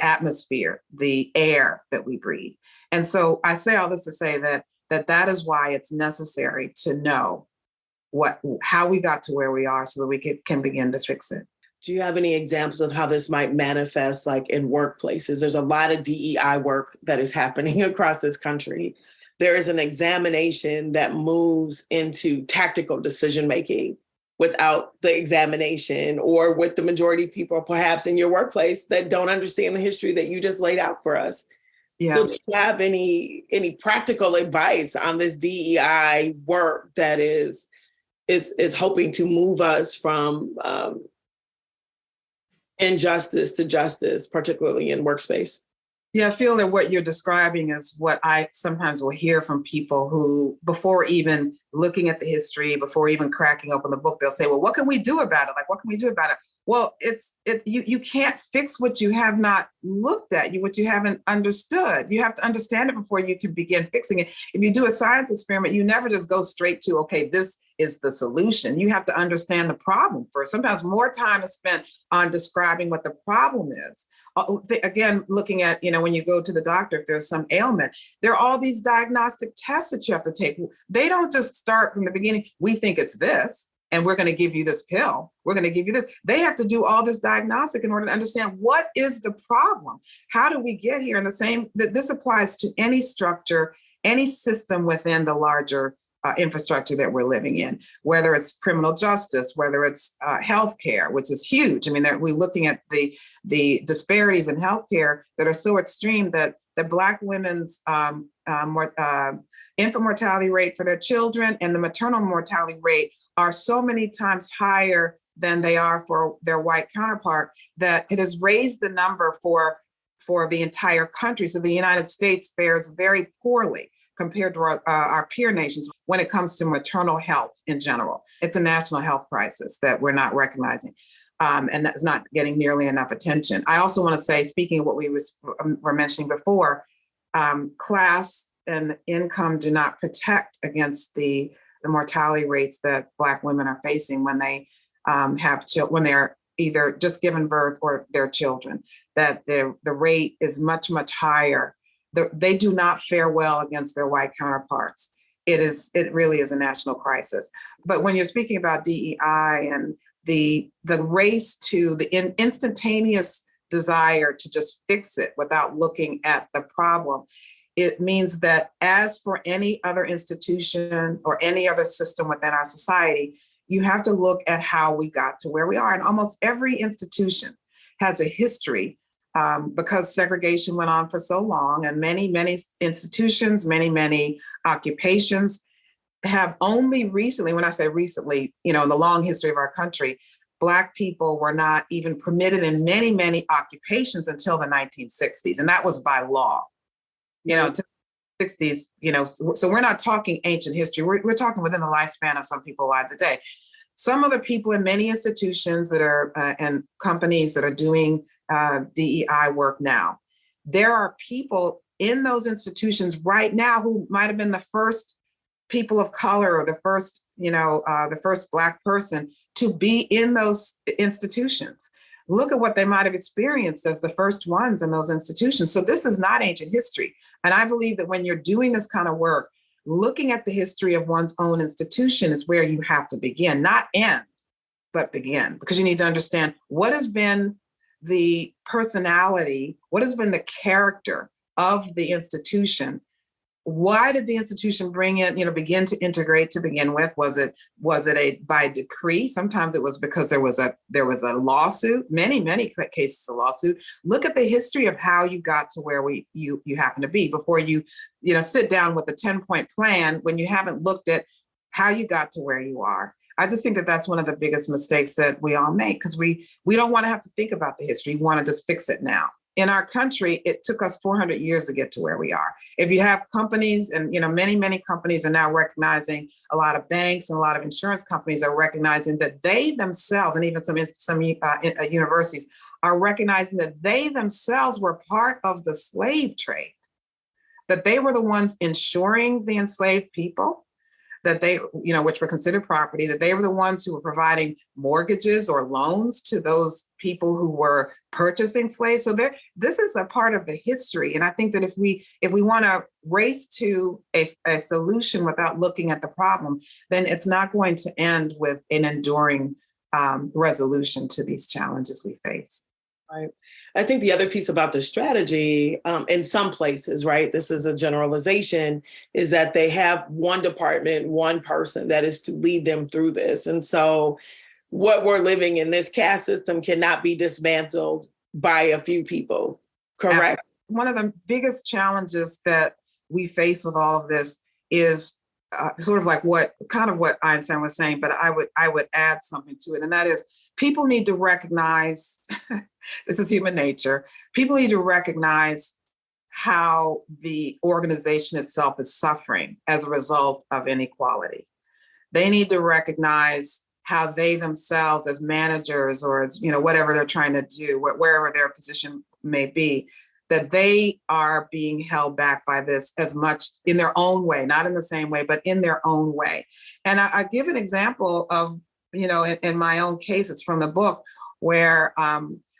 atmosphere, the air that we breathe. And so I say all this to say that is why it's necessary to know how we got to where we are so that we can begin to fix it. Do you have any examples of how this might manifest, like in workplaces? There's a lot of DEI work that is happening across this country. There is an examination that moves into tactical decision-making without the examination, or with the majority of people perhaps in your workplace that don't understand the history that you just laid out for us. Yeah. So do you have any practical advice on this DEI work that is hoping to move us from injustice to justice, particularly in workspace? Yeah, I feel that what you're describing is what I sometimes will hear from people who, before even looking at the history, before even cracking open the book, they'll say, well, what can we do about it? Like, what can we do about it? Well, you can't fix what you have not looked at, what you haven't understood. You have to understand it before you can begin fixing it. If you do a science experiment, you never just go straight to, okay, this is the solution. You have to understand the problem first. Sometimes more time is spent on describing what the problem is. Again, looking at, when you go to the doctor, if there's some ailment, there are all these diagnostic tests that you have to take. They don't just start from the beginning. We think it's this, and we're going to give you this pill. We're going to give you this. They have to do all this diagnostic in order to understand what is the problem. How do we get here? And this applies to any structure, any system within the larger infrastructure that we're living in, whether it's criminal justice, whether it's healthcare, which is huge. I mean, we're looking at the disparities in healthcare that are so extreme that Black women's infant mortality rate for their children and the maternal mortality rate are so many times higher than they are for their white counterpart, that it has raised the number for the entire country. So the United States fares very poorly compared to our peer nations when it comes to maternal health in general. It's a national health crisis that we're not recognizing, and that's not getting nearly enough attention. I also want to say, speaking of what we were mentioning before, class and income do not protect against the mortality rates that Black women are facing when they when they're either just given birth or their children. That the rate is much, much higher. They do not fare well against their white counterparts. It really is a national crisis. But when you're speaking about DEI and the race to the instantaneous desire to just fix it without looking at the problem, it means that, as for any other institution or any other system within our society, you have to look at how we got to where we are. And almost every institution has a history, because segregation went on for so long, and many, many institutions, many, many occupations have only recently, when I say recently, in the long history of our country, Black people were not even permitted in many, many occupations until the 1960s. And that was by law, to the 60s, so we're not talking ancient history. We're talking within the lifespan of some people alive today. Some of the people in many institutions that are and companies that are doing DEI work now, there are people in those institutions right now who might have been the first people of color or the first Black person to be in those institutions. Look at what they might have experienced as the first ones in those institutions. So this is not ancient history. And I believe that when you're doing this kind of work, looking at the history of one's own institution is where you have to begin, not end, but begin, because you need to understand what has been the personality, what has been the character of the institution. Why did the institution begin to integrate to begin with? Was it by decree? Sometimes it was because there was a lawsuit, many cases of lawsuit. Look at the history of how you got to where you happen to be before you sit down with a 10-point plan when you haven't looked at how you got to where you are. I just think that that's one of the biggest mistakes that we all make, because we don't want to have to think about the history. We want to just fix it now. In our country, it took us 400 years to get to where we are. If you have companies, and many companies are now recognizing, a lot of banks and a lot of insurance companies are recognizing that they themselves, and even some universities are recognizing that they themselves were part of the slave trade, that they were the ones insuring the enslaved people, that they, which were considered property, that they were the ones who were providing mortgages or loans to those people who were purchasing slaves. So this is a part of the history. And I think that if we want to race to a solution without looking at the problem, then it's not going to end with an enduring resolution to these challenges we face. Right. I think the other piece about the strategy in some places, right, this is a generalization, is that they have one department, one person that is to lead them through this. And so what we're living in, this caste system, cannot be dismantled by a few people. Correct. Absolutely. One of the biggest challenges that we face with all of this is sort of like what Einstein was saying, but I would add something to it. And that is, people need to recognize, this is human nature, people need to recognize how the organization itself is suffering as a result of inequality. They need to recognize how they themselves, as managers or as, whatever they're trying to do, wherever their position may be, that they are being held back by this as much in their own way, not in the same way, but in their own way. And I give an example of, in my own case, it's from the book, where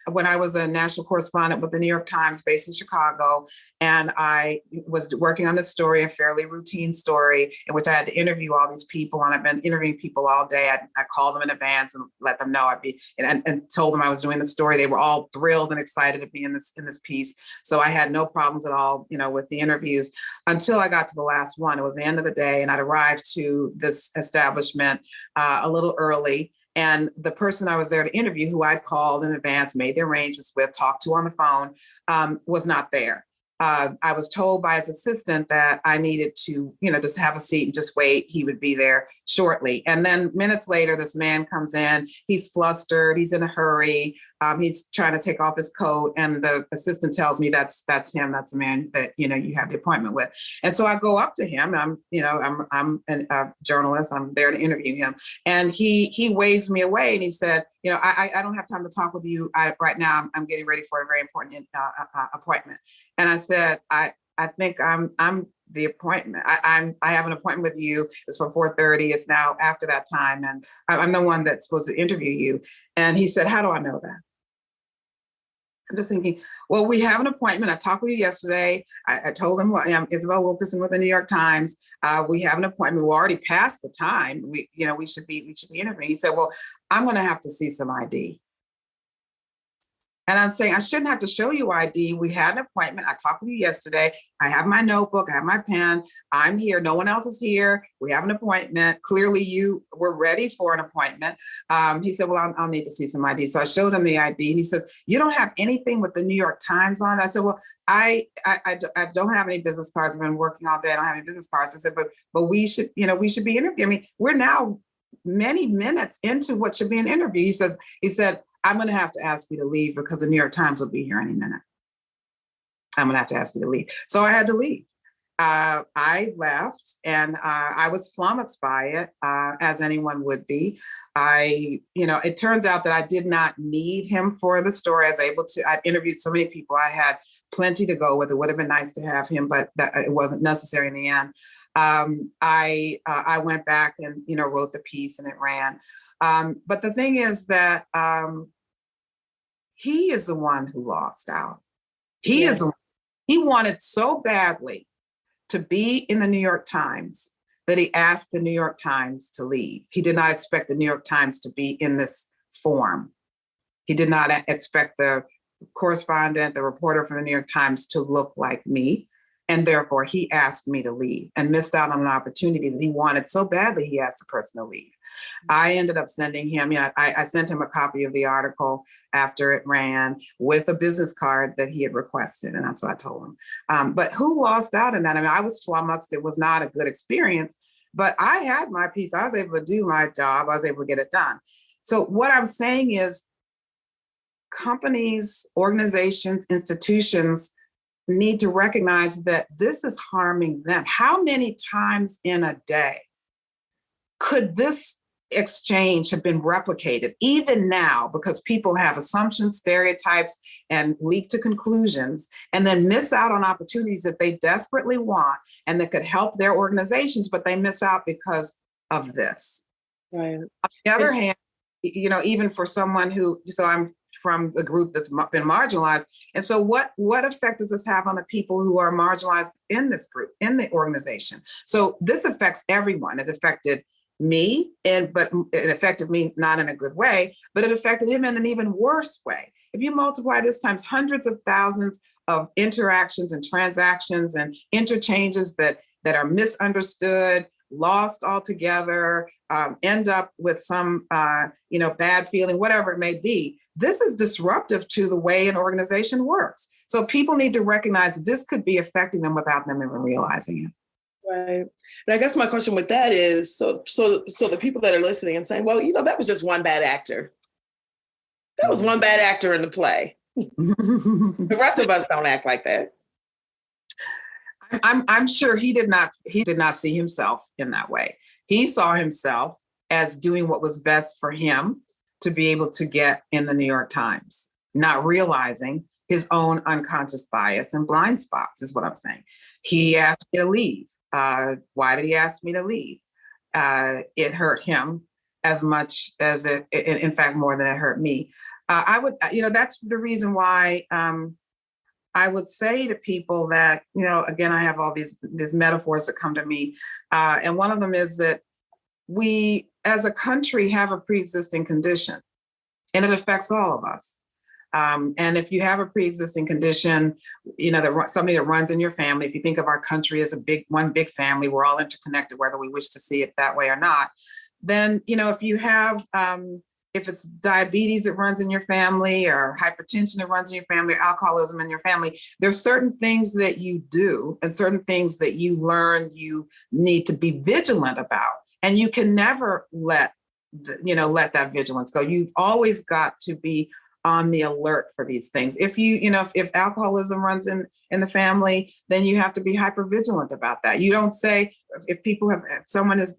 when I was a national correspondent with the New York Times based in Chicago, and I was working on this story, a fairly routine story, in which I had to interview all these people, and I've been interviewing people all day. I called them in advance and let them know and told them I was doing the story. They were all thrilled and excited to be in this piece. So I had no problems at all, with the interviews until I got to the last one. It was the end of the day, and I'd arrived to this establishment a little early. And the person I was there to interview, who I'd called in advance, made the arrangements with, talked to on the phone, was not there. I was told by his assistant that I needed to, just have a seat and just wait. He would be there shortly. And then minutes later, this man comes in. He's flustered. He's in a hurry. He's trying to take off his coat. And the assistant tells me that's him. That's the man that, you have the appointment with. And so I go up to him. I'm a journalist. I'm there to interview him. And he waves me away. And he said, I don't have time to talk with you right now. I'm getting ready for a very important appointment. And I said, I think I'm the appointment. I have an appointment with you. It's for 4:30. It's now after that time. And I'm the one that's supposed to interview you. And he said, how do I know that? I'm just thinking, well, we have an appointment. I talked with you yesterday. I told him, I'm Isabel Wilkerson with the New York Times. We have an appointment. We're already past the time. We should be interviewing. He said, well, I'm going to have to see some ID. And I'm saying, I shouldn't have to show you ID. We had an appointment. I talked with you yesterday. I have my notebook. I have my pen. I'm here. No one else is here. We have an appointment. Clearly, you were ready for an appointment. He said, well, I'll need to see some ID. So I showed him the ID. And he says, you don't have anything with the New York Times on it? I said, well, I don't have any business cards. I've been working all day. I don't have any business cards. I said, but we should be interviewing. I mean, we're now many minutes into what should be an interview, he said, I'm going to have to ask you to leave because the New York Times will be here any minute. I'm going to have to ask you to leave. So I had to leave. I left, and I was flummoxed by it, as anyone would be. It turned out that I did not need him for the story. I interviewed so many people. I had plenty to go with. It would have been nice to have him, but it wasn't necessary in the end. I went back and, wrote the piece, and it ran. But the thing is that he is the one who lost out. He wanted so badly to be in the New York Times that he asked the New York Times to leave. He did not expect the New York Times to be in this form. He did not expect the correspondent, the reporter from the New York Times to look like me. And therefore, he asked me to leave and missed out on an opportunity that he wanted so badly, he asked the person to leave. I ended up sending him, I sent him a copy of the article after it ran with a business card that he had requested. And that's what I told him. But who lost out in that? I mean, I was flummoxed. It was not a good experience, but I had my piece. I was able to do my job. I was able to get it done. So what I'm saying is companies, organizations, institutions need to recognize that this is harming them. How many times in a day could this exchange have been replicated, even now, because people have assumptions, stereotypes, and leap to conclusions, and then miss out on opportunities that they desperately want and that could help their organizations, but they miss out because of this. Right. On the other hand, even for someone so I'm from the group that's been marginalized. And so what effect does this have on the people who are marginalized in this group, in the organization? So this affects everyone. It affected me, but it affected me not in a good way, but it affected him in an even worse way. If you multiply this times hundreds of thousands of interactions and transactions and interchanges that are misunderstood, lost altogether, end up with some bad feeling, whatever it may be, this is disruptive to the way an organization works. So people need to recognize this could be affecting them without them even realizing it. Right. And I guess my question with that is, so the people that are listening and saying, well, that was just one bad actor. That was one bad actor in the play. The rest of us don't act like that. I'm sure he did not see himself in that way. He saw himself as doing what was best for him to be able to get in the New York Times, not realizing his own unconscious bias and blind spots is what I'm saying. He asked me to leave. Why did he ask me to leave? It hurt him as much as in fact, more than it hurt me. That's the reason why I would say to people that, again, I have all these metaphors that come to me. And one of them is that we, as a country, have a pre-existing condition, and it affects all of us. And if you have a pre-existing condition, something that runs in your family, if you think of our country as one big family, we're all interconnected, whether we wish to see it that way or not, then, if you have, if it's diabetes that runs in your family, or hypertension that runs in your family, or alcoholism in your family, there's certain things that you do and certain things that you learn you need to be vigilant about. And you can never let that vigilance go. You've always got to be on the alert for these things. If if alcoholism runs in the family, then you have to be hyper vigilant about that. You don't say, if someone has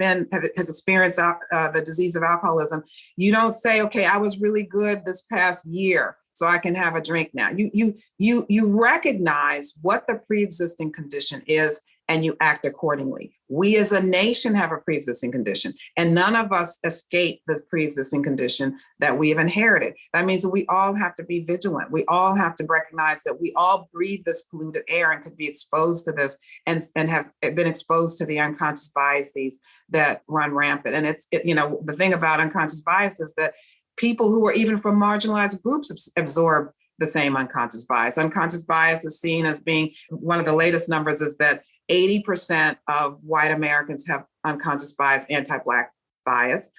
experienced the disease of alcoholism, you don't say, okay, I was really good this past year, so I can have a drink now. You recognize what the pre-existing condition is, and you act accordingly. We as a nation have a pre-existing condition, and none of us escape the pre-existing condition that we have inherited. That means that we all have to be vigilant. We all have to recognize that we all breathe this polluted air and could be exposed to this and have been exposed to the unconscious biases that run rampant. And the thing about unconscious bias is that people who are even from marginalized groups absorb the same unconscious bias. Unconscious bias is seen as being, one of the latest numbers is that 80% of white Americans have unconscious bias, anti-Black bias,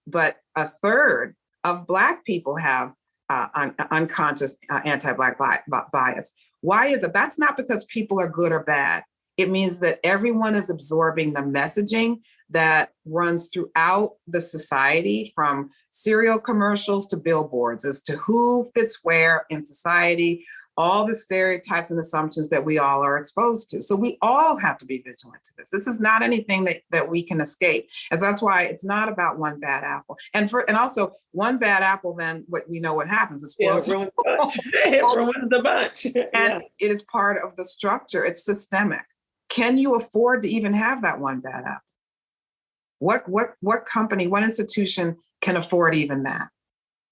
but a third of Black people have unconscious anti-Black bias. Why is it? That's not because people are good or bad. It means that everyone is absorbing the messaging that runs throughout the society, from cereal commercials to billboards, as to who fits where in society, all the stereotypes and assumptions that we all are exposed to. So we all have to be vigilant to this. This is not anything that we can escape. And that's why it's not about one bad apple. And also one bad apple, then what happens is it ruins the bunch. It ruins the bunch. And it is part of the structure. It's systemic. Can you afford to even have that one bad apple? What company, what institution can afford even that?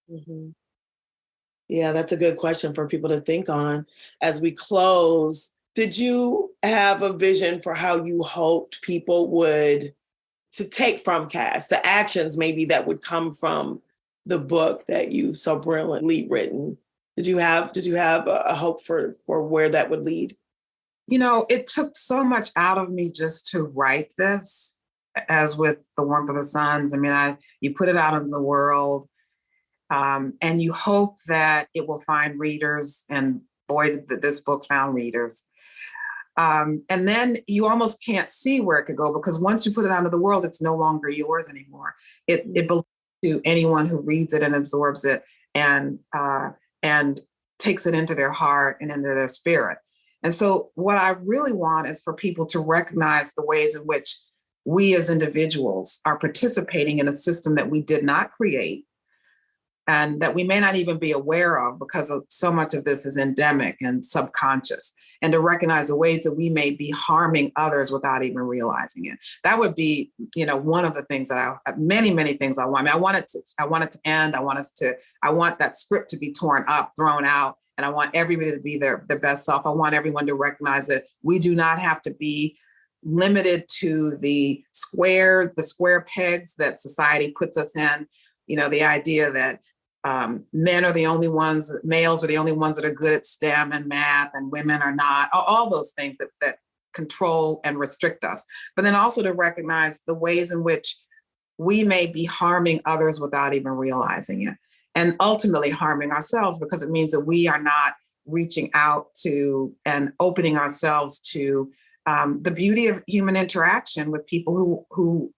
Mm-hmm. Yeah, that's a good question for people to think on. As we close, did you have a vision for how you hoped people would to take from Caste, the actions maybe that would come from the book that you so brilliantly written? Did you have a hope for where that would lead? It took so much out of me just to write this, as with The Warmth of the Suns. I mean, you put it out in the world, and you hope that it will find readers, and boy, this book found readers. And then you almost can't see where it could go, because once you put it out into the world, it's no longer yours anymore. It belongs to anyone who reads it and absorbs it and takes it into their heart and into their spirit. And so what I really want is for people to recognize the ways in which we as individuals are participating in a system that we did not create, and that we may not even be aware of, because so much of this is endemic and subconscious, and to recognize the ways that we may be harming others without even realizing it. That would be, one of the things that many things I want. I want it to end. I want that script to be torn up, thrown out, and I want everybody to be their best self. I want everyone to recognize that we do not have to be limited to the square pegs that society puts us in. The idea that males are the only ones that are good at STEM and math, and women are not, all those things that control and restrict us. But then also to recognize the ways in which we may be harming others without even realizing it, and ultimately harming ourselves, because it means that we are not reaching out to and opening ourselves to the beauty of human interaction with people who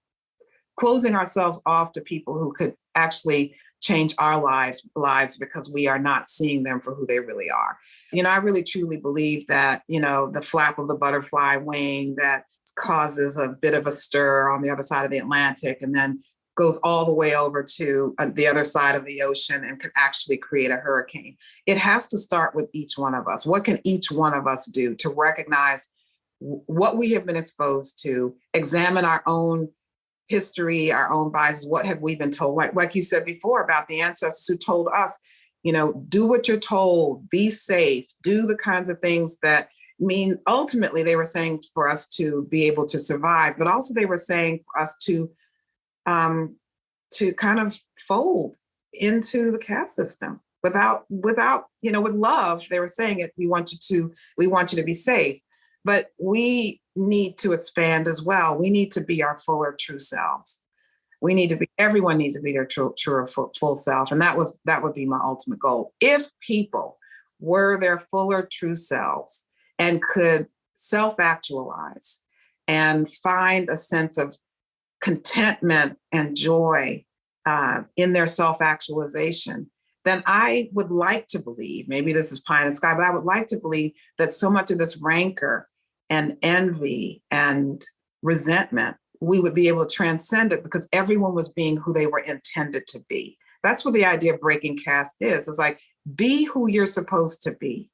closing ourselves off to people who could actually change our lives because we are not seeing them for who they really are. I really truly believe that, the flap of the butterfly wing that causes a bit of a stir on the other side of the Atlantic and then goes all the way over to the other side of the ocean and can actually create a hurricane. It has to start with each one of us. What can each one of us do to recognize what we have been exposed to, examine our own history, our own biases? What have we been told? Like you said before about the ancestors who told us, do what you're told, be safe, do the kinds of things that ultimately they were saying for us to be able to survive, but also they were saying for us to kind of fold into the caste system without, with love. They were saying it. We want you to be safe. But we need to expand as well. We need to be our fuller, true selves. Everyone needs to be their true full self. And that would be my ultimate goal. If people were their fuller, true selves and could self-actualize and find a sense of contentment and joy in their self-actualization, then I would like to believe, maybe this is pie in the sky, but I would like to believe that so much of this rancor and envy and resentment, we would be able to transcend it because everyone was being who they were intended to be. That's what the idea of breaking caste is. It's like, be who you're supposed to be.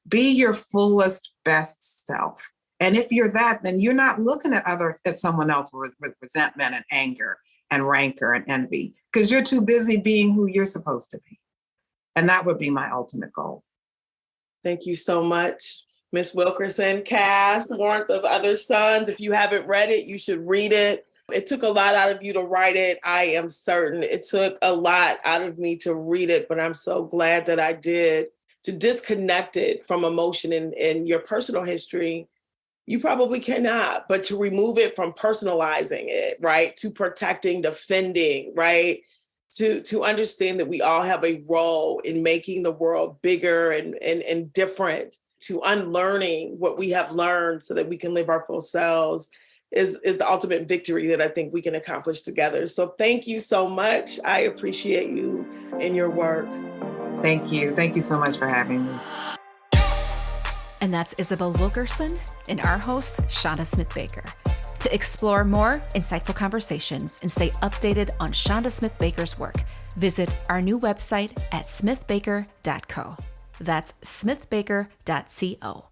Be your fullest, best self. And if you're that, then you're not looking at someone else with resentment and anger and rancor and envy, because you're too busy being who you're supposed to be. And that would be my ultimate goal. Thank you so much, Ms. Wilkerson. Caste, Warmth of Other Suns. If you haven't read it, you should read it. It took a lot out of you to write it. I am certain it took a lot out of me to read it, but I'm so glad that I did. To disconnect it from emotion in your personal history, you probably cannot, but to remove it from personalizing it, right? To protecting, defending, right? To understand that we all have a role in making the world bigger and different, to unlearning what we have learned so that we can live our full selves. is the ultimate victory that I think we can accomplish together. So thank you so much. I appreciate you and your work. Thank you. Thank you so much for having me. And that's Isabel Wilkerson and our host, Chanda Smith-Baker. To explore more insightful conversations and stay updated on Chanda Smith-Baker's work, visit our new website at smithbaker.co. That's smithbaker.co.